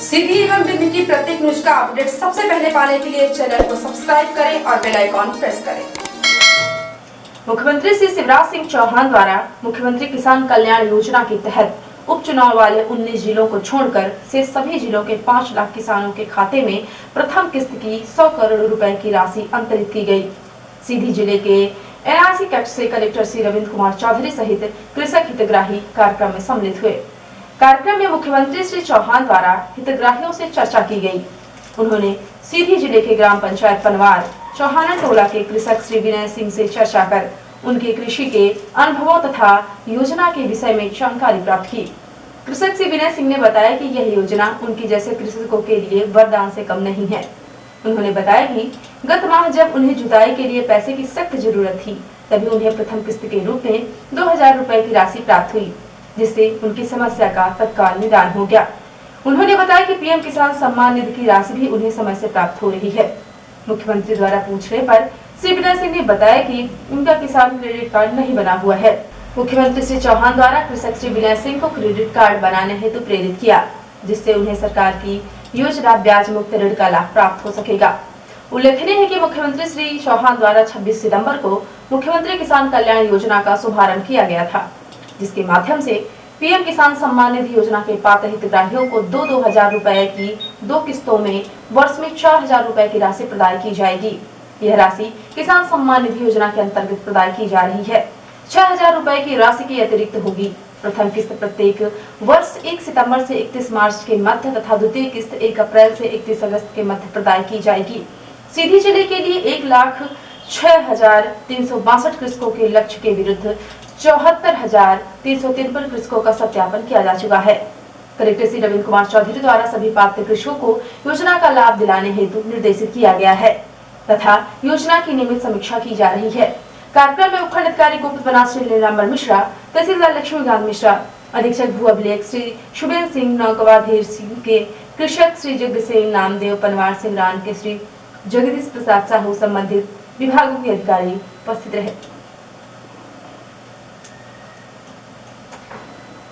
सीधी एवं विधि की प्रत्येक न्यूज का अपडेट सबसे पहले पाने के लिए चैनल को सब्सक्राइब करें और बेल आइकॉन प्रेस करें। मुख्यमंत्री श्री शिवराज सिंह चौहान द्वारा मुख्यमंत्री किसान कल्याण योजना के तहत उपचुनाव वाले 19 जिलों को छोड़कर से सभी जिलों के 5 लाख किसानों के खाते में प्रथम किस्त की 100 करोड़ रुपए की राशि अंतरित की गई। सीधी जिले के एनआरसी कैंप से कलेक्टर श्री रविंद्र कुमार चौधरी सहित कृषक हितग्राही कार्यक्रम में सम्मिलित हुए। कार्यक्रम में मुख्यमंत्री श्री चौहान द्वारा हितग्राहियों से चर्चा की गई। उन्होंने सीधी जिले के ग्राम पंचायत पनवार चौहाना टोला के कृषक श्री विनय सिंह से चर्चा कर उनके कृषि के अनुभवों तथा योजना के विषय में जानकारी प्राप्त की। कृषक श्री विनय सिंह ने बताया कि यह योजना उनके जैसे कृषकों के लिए वरदान से कम नहीं है। उन्होंने बताया कि गत माह जब उन्हें जुताई के लिए पैसे की सख्त जरूरत थी, तभी उन्हें प्रथम किस्त के रूप में 2000 रुपए की राशि प्राप्त हुई, जिससे उनकी समस्या का तत्काल निदान हो गया। उन्होंने बताया कि पीएम किसान सम्मान निधि की राशि भी उन्हें समय से प्राप्त हो रही है। मुख्यमंत्री द्वारा पूछने पर श्री विनय सिंह ने बताया कि उनका किसान क्रेडिट कार्ड नहीं बना हुआ है। मुख्यमंत्री श्री चौहान द्वारा कृषक श्री विनय सिंह को क्रेडिट कार्ड बनाने हेतु प्रेरित किया, जिससे उन्हें सरकार की योजना ब्याज मुक्त ऋण का लाभ प्राप्त हो सकेगा। उल्लेखनीय है कि मुख्यमंत्री श्री चौहान द्वारा 26 सितंबर को मुख्यमंत्री किसान कल्याण योजना का शुभारंभ किया गया था, जिसके माध्यम से पीएम किसान सम्मान निधि योजना के पात्र हितग्राहियों को 2-2 रुपए की 2 किस्तों में वर्ष में 4000 रुपए की राशि प्रदान की जाएगी। यह राशि किसान सम्मान निधि योजना के अंतर्गत प्रदान की जा रही है। 6000 रुपए की राशि के अतिरिक्त होगी। प्रथम किस्त प्रत्येक वर्ष 1 सितंबर से 31 मार्च के मध्य तथा द्वितीय किस्त 1 अप्रैल से 31 अगस्त के मध्य प्रदान की जाएगी। सीधी जिले के लिए 1,06,362 कृषकों के लक्ष्य के विरुद्ध 74,353 कृषकों का सत्यापन किया जा चुका है। कलेक्टर श्री रविंद्र कुमार चौधरी द्वारा सभी पात्र कृषकों को योजना का लाभ दिलाने हेतु निर्देशित किया गया है तथा योजना की नियमित समीक्षा की जा रही है। कार्यक्रम में उपखंड अधिकारी गोपत बनास श्री नीलांबर मिश्रा, तहसीलदार लक्ष्मीकांत मिश्रा, अधीक्षक भू अभिलेख श्री शुभेन सिंह, नौकवाधीर सिंह के कृषक श्री जग सिंह, नामदेव पनवार सिंह के श्री जगदीश प्रसाद साहू संबंधित विभागों के अधिकारी उपस्थित रहे।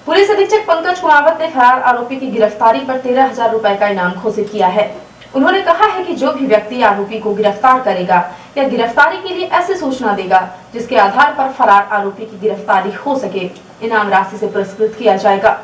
पुलिस अधीक्षक पंकज कुमावत ने फरार आरोपी की गिरफ्तारी पर 13,000 रुपए का इनाम घोषित किया है। उन्होंने कहा है कि जो भी व्यक्ति आरोपी को गिरफ्तार करेगा या गिरफ्तारी के लिए ऐसी सूचना देगा जिसके आधार पर फरार आरोपी की गिरफ्तारी हो सके, इनाम राशि से पुरस्कृत किया जाएगा।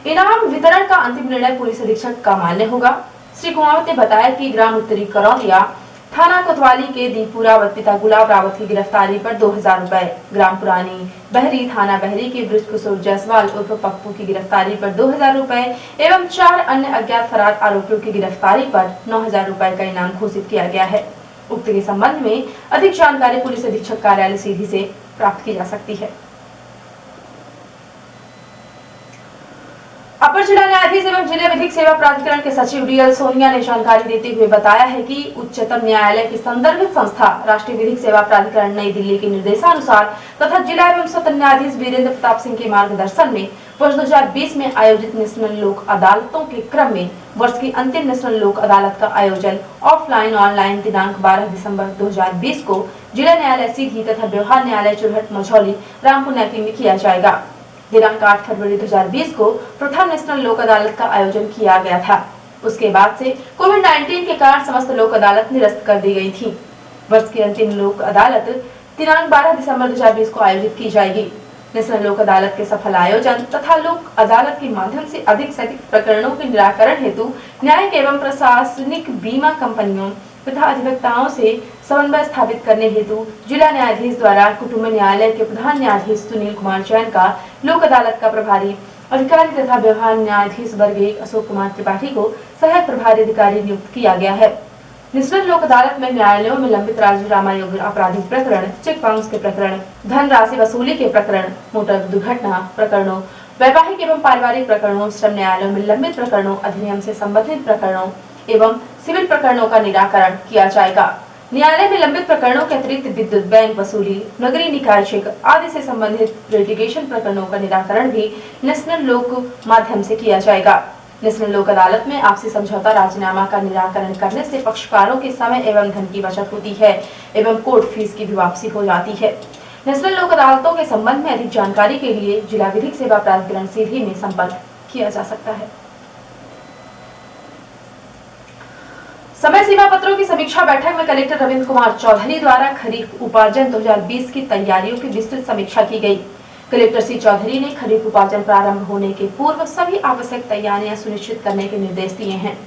इनाम वितरण का अंतिम निर्णय पुलिस अधीक्षक का मान्य होगा। श्री कुमावत ने बताया कि ग्राम उत्तरी करौलिया थाना कोतवाली के दीपुरा पिता गुलाब रावत की गिरफ्तारी पर 2000 रुपए, ग्राम पुरानी बहरी थाना बहरी के ब्रज किशोर जायसवाल उर्फ पप्पू की गिरफ्तारी पर 2000 रुपए एवं 4 अन्य अज्ञात फरार आरोपियों की गिरफ्तारी पर 9000 रुपए का इनाम घोषित किया गया है। उक्त के संबंध में अधिक जानकारी पुलिस अधीक्षक कार्यालय सीधी से प्राप्त की जा सकती है। अपर जिला न्यायाधीश एवं जिला विधिक सेवा प्राधिकरण के सचिव डीएल सोनिया ने जानकारी देते हुए बताया है कि उच्चतम न्यायालय की संदर्भित संस्था राष्ट्रीय विधिक सेवा प्राधिकरण नई दिल्ली के निर्देशानुसार तथा जिला एवं सत्र न्यायाधीश वीरेंद्र प्रताप सिंह के मार्गदर्शन में वर्ष 2020 में आयोजित नेशनल लोक अदालतों के क्रम में वर्ष की अंतिम नेशनल लोक अदालत का आयोजन ऑफलाइन ऑनलाइन दिनांक 12 दिसंबर 2020 को जिला न्यायालय सीधी तथा व्यवहार न्यायालय चुरहट मझौली रामपुर नैकी में किया जाएगा। दिनांक 8 फरवरी 2020 को प्रथम नेशनल लोक अदालत का आयोजन किया गया था। उसके बाद से कोविड-19 के कारण समस्त लोक अदालत निरस्त कर दी गई थी। वर्ष की अंतिम लोक अदालत दिनांक 12 दिसंबर 2020 को आयोजित की जाएगी। नेशनल लोक अदालत के सफल आयोजन तथा लोक अदालत के माध्यम से अधिक से अधिक प्रकरणों के निराकरण हेतु न्यायिक एवं प्रशासनिक बीमा कंपनियों तथा अधिवक्ताओं से समन्वय स्थापित करने हेतु जिला न्यायाधीश द्वारा कुटुंब न्यायालय के प्रधान न्यायाधीश सुनील कुमार जैन का लोक अदालत का प्रभारी अधिकारी तथा व्यवहार न्यायाधीश वर्ग 1 अशोक कुमार त्रिपाठी को सहायक प्रभारी अधिकारी नियुक्त किया गया है। नेशनल लोक अदालत में न्यायालयों में लंबित राज्य रामायोग आपराधिक प्रकरण, चेक बाउंस के प्रकरण, धन राशि वसूली के प्रकरण, मोटर दुर्घटना प्रकरणों, वैवाहिक एवं पारिवारिक प्रकरणों, श्रम न्यायालयों में लंबित प्रकरणों, अधिनियम से संबंधित प्रकरणों एवं सिविल प्रकरणों का निराकरण किया जाएगा। न्यायालय में लंबित प्रकरणों के अतिरिक्त विद्युत बैंक वसूली, नगरीय निकाय चेक आदि से संबंधित लिटिगेशन प्रकरणों का निराकरण भी नेशनल लोक माध्यम से किया जाएगा। नेशनल लोक अदालत में आपसी समझौता राजीनामा का निराकरण करने से पक्षकारों के समय एवं धन की बचत होती है एवं कोर्ट फीस की भी वापसी हो जाती है। नेशनल लोक अदालतों के संबंध में अधिक जानकारी के लिए जिला विधिक सेवा प्राधिकरण सीधी में संपर्क किया जा सकता है। समय सीमा पत्रों की समीक्षा बैठक में कलेक्टर रविंद्र कुमार चौधरी द्वारा खरीफ उपार्जन 2020 की तैयारियों की विस्तृत समीक्षा की गई। कलेक्टर सी चौधरी ने खरीफ उपार्जन प्रारंभ होने के पूर्व सभी आवश्यक तैयारियां सुनिश्चित करने के निर्देश दिए हैं।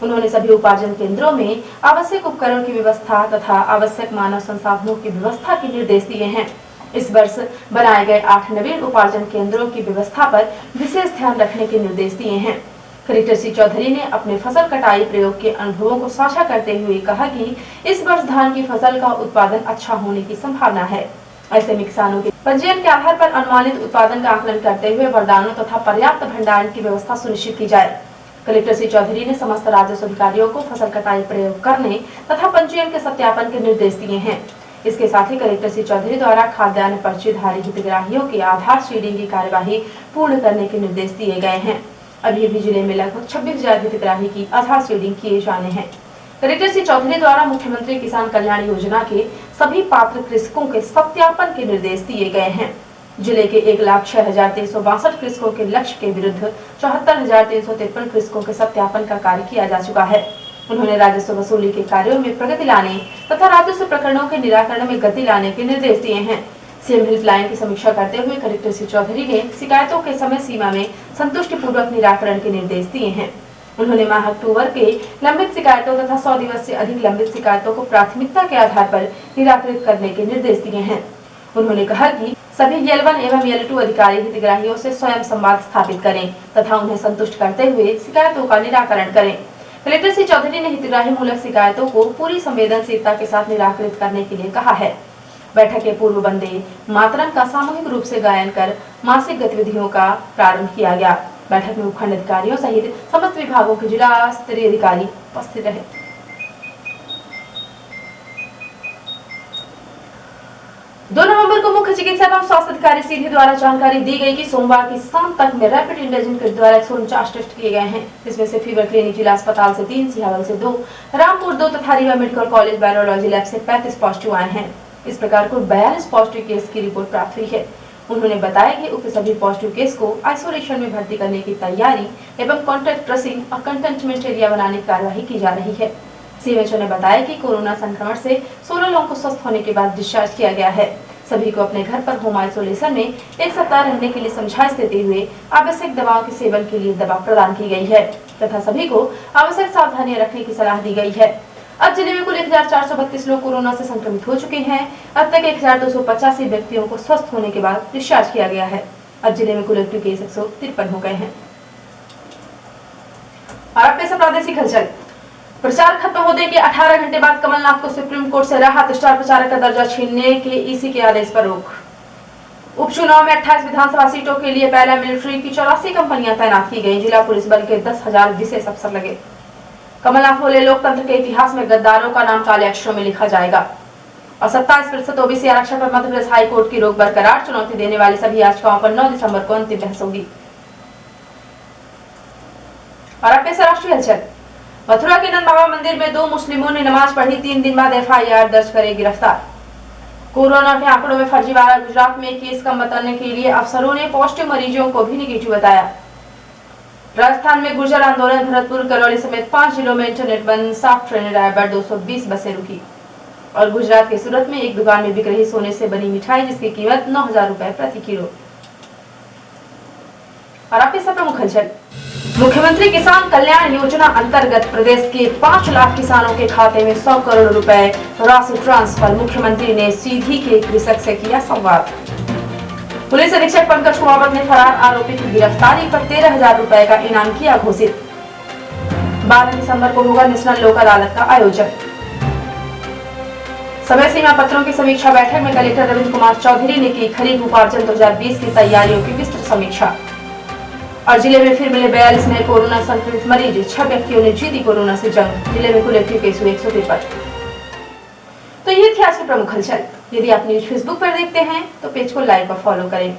उन्होंने सभी उपार्जन केंद्रों में आवश्यक उपकरण की व्यवस्था तथा आवश्यक मानव संसाधनों की व्यवस्था के निर्देश दिए हैं। इस वर्ष बनाए गए 8 नवीन उपार्जन केंद्रों की व्यवस्था पर विशेष ध्यान रखने के निर्देश दिए हैं। कलेक्टर सी चौधरी ने अपने फसल कटाई प्रयोग के अनुभवों को साझा करते हुए कहा कि इस वर्ष धान की फसल का उत्पादन अच्छा होने की संभावना है। ऐसे में किसानों के पंजीयन के आधार पर अनुमानित उत्पादन का आकलन करते हुए वरदानों तथा पर्याप्त भंडारण की व्यवस्था सुनिश्चित की जाए। कलेक्टर सी चौधरी ने समस्त राजस्व अधिकारियों को फसल कटाई प्रयोग करने तथा पंजीयन के सत्यापन के निर्देश दिए हैं। इसके साथ ही कलेक्टर सी चौधरी द्वारा खाद्यान्न पर्चीधारी हितग्राहियों की आधार शीडिंग की कार्यवाही पूर्ण करने के निर्देश दिए गए हैं। अभी भी जिले में लगभग 26,000 हितग्राही की आधार शीडिंग किए जाने हैं। कलेक्टर सी चौधरी द्वारा मुख्यमंत्री किसान कल्याण योजना के सभी पात्र कृषकों के सत्यापन के निर्देश दिए गए हैं। जिले के 1,06,362 कृषकों के लक्ष्य के विरुद्ध 74,353 कृषकों के सत्यापन का कार्य किया जा चुका है। उन्होंने राजस्व वसूली के कार्यों में प्रगति लाने तथा राजस्व प्रकरणों के निराकरण में गति लाने के निर्देश दिए हैं। सीएम हेल्पलाइन की समीक्षा करते हुए कलेक्टर सी चौधरी ने शिकायतों के समय सीमा में संतुष्टिपूर्वक निराकरण के निर्देश दिए हैं। उन्होंने माह अक्टूबर के लंबित शिकायतों तथा 100 दिवस से अधिक लंबित शिकायतों को प्राथमिकता के आधार पर निराकृत करने के निर्देश दिए हैं। उन्होंने कहा कि सभी L1 एवं L2 अधिकारी हितग्राहियों से स्वयं संवाद स्थापित करें तथा उन्हें संतुष्ट करते हुए शिकायतों का निराकरण करें। कलेक्टर सी चौधरी ने हितग्राही मूलक शिकायतों को पूरी संवेदनशीलता के साथ निराकृत करने के लिए कहा है। बैठक के पूर्व वंदे मातरम का सामूहिक रूप से गायन कर मासिक गतिविधियों का प्रारंभ किया गया। बैठक में उपखंड अधिकारियों सहित समस्त विभागों के जिला स्तरीय अधिकारी उपस्थित रहे। 2 नवंबर को मुख्य चिकित्सा एवं स्वास्थ्य अधिकारी सीधी द्वारा जानकारी दी गई कि सोमवार की शाम तक में रैपिड एंटीजन किट द्वारा 149 टेस्ट किए गए हैं। इसमें से फीवर क्लिनिक जिला अस्पताल से 3, सिहावल से 2, रामपुर 2 तथा Rewa medical college virology lab से 35 पॉजिटिव आए हैं। इस प्रकार कुल 42 पॉजिटिव केस की रिपोर्ट प्राप्त हुई है। उन्होंने बताया कि उक्त सभी पॉजिटिव केस को आइसोलेशन में भर्ती करने की तैयारी एवं कॉन्टैक्ट ट्रेसिंग और कंटेनमेंट एरिया बनाने की कार्यवाही की जा रही है। सीएमएचओ ने बताया कि कोरोना संक्रमण से 16 लोगों को स्वस्थ होने के बाद डिस्चार्ज किया गया है। सभी को अपने घर पर होम आइसोलेशन में 1 सप्ताह रहने के लिए समझाइश देते हुए आवश्यक दवाओं के सेवन के लिए दवा प्रदान की गई है तथा सभी को आवश्यक सावधानियां रखने की सलाह दी गई है। अब जिले में कुल 1,432 लोग कोरोना से संक्रमित हो चुके हैं। अब तक 1,285 व्यक्तियों को स्वस्थ होने के बाद डिस्चार्ज किया गया है। अब जिले में कुल एक्टिव केस 153 हो गए हैं। और अब पेश प्रादेशिक हलचल। प्रचार खत्म होने के 18 घंटे बाद कमलनाथ को सुप्रीम कोर्ट से राहत। स्टार प्रचारक का दर्जा छीनने के ईसी के आदेश पर रोक। उपचुनाव में 28 विधानसभा सीटों के लिए पैरामिलिट्री की 84 कंपनियां तैनात की गई। जिला पुलिस बल के 10,000 विशेष अफसर लगे। कमलनाथ बोले, लोकतंत्र के इतिहास में गद्दारों का नाम काले अक्षरों में लिखा जाएगा। और 27% ओबीसी आरक्षण पर मध्य प्रदेश हाई कोर्ट की रोक बरकरार। चुनौती देने वाली सभी याचिकाओं पर 9 दिसंबर को अंतिम बहस होगी। और अब पेश राष्ट्रीय हलचल। मथुरा के नंद बाबा मंदिर में 2 मुस्लिमों ने नमाज पढ़ी। 3 दिन बाद FIR दर्ज करे गिरफ्तार। कोरोना के आंकड़ों में फर्जीवाड़ा। गुजरात में केस कम बताने के लिए अफसरों ने पॉजिटिव मरीजों को भी नेगेटिव बताया। राजस्थान में गुर्जर आंदोलन। भरतपुर, करौली समेत 5 जिलों में इंटरनेट बंद। 7 ट्रेनें ड्राइवर 220 बसें रुकी। और गुजरात के सूरत में एक दुकान में बिक रही सोने से बनी मिठाई जिसकी कीमत 9,000 रुपए प्रति किलो। और अब इस प्रमुख हलचल। मुख्यमंत्री किसान कल्याण योजना अंतर्गत प्रदेश के 5 लाख किसानों के खाते में 100 करोड़ रुपए राशि ट्रांसफर। मुख्यमंत्री ने सीधी के कृषक से किया संवाद। पुलिस अधीक्षक पंकज कुमावत ने फरार आरोपी की गिरफ्तारी पर 13,000 रुपए का इनाम किया घोषित। 12 दिसंबर को होगा नेशनल लोक अदालत का आयोजन। समय सीमा पत्रों की समीक्षा बैठक में कलेक्टर रविंद्र कुमार चौधरी ने की खरीफ उपार्जन 2020 की तैयारियों की विस्तृत समीक्षा। और जिले में फिर मिले 42 नए कोरोना संक्रमित मरीज। 6 व्यक्तियों ने जीती कोरोना से जंग। जिले में कुल एक्टिव केस हुए 153। तो ये थी आज की प्रमुख हलचल। यदि आप न्यूज फेसबुक पर देखते हैं तो पेज को लाइक और फॉलो करें।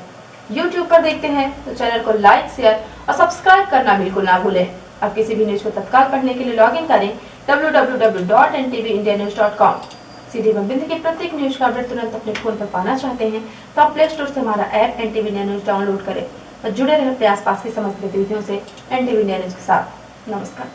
यूट्यूब पर देखते हैं तो चैनल को लाइक, शेयर और सब्सक्राइब करना बिल्कुल ना भूलें। आप किसी भी न्यूज को तत्काल पढ़ने के लिए लॉग इन करें www.ntvindianews.com। सीधी एवं बिंदी की प्रत्येक न्यूज का अपडेट तुरंत अपने फोन पर पाना चाहते हैं तो आप प्ले स्टोर से हमारा app NTV India News download करें और जुड़े रहे अपने आसपास की समस्त गतिविधियों से NTV India News के साथ। नमस्कार।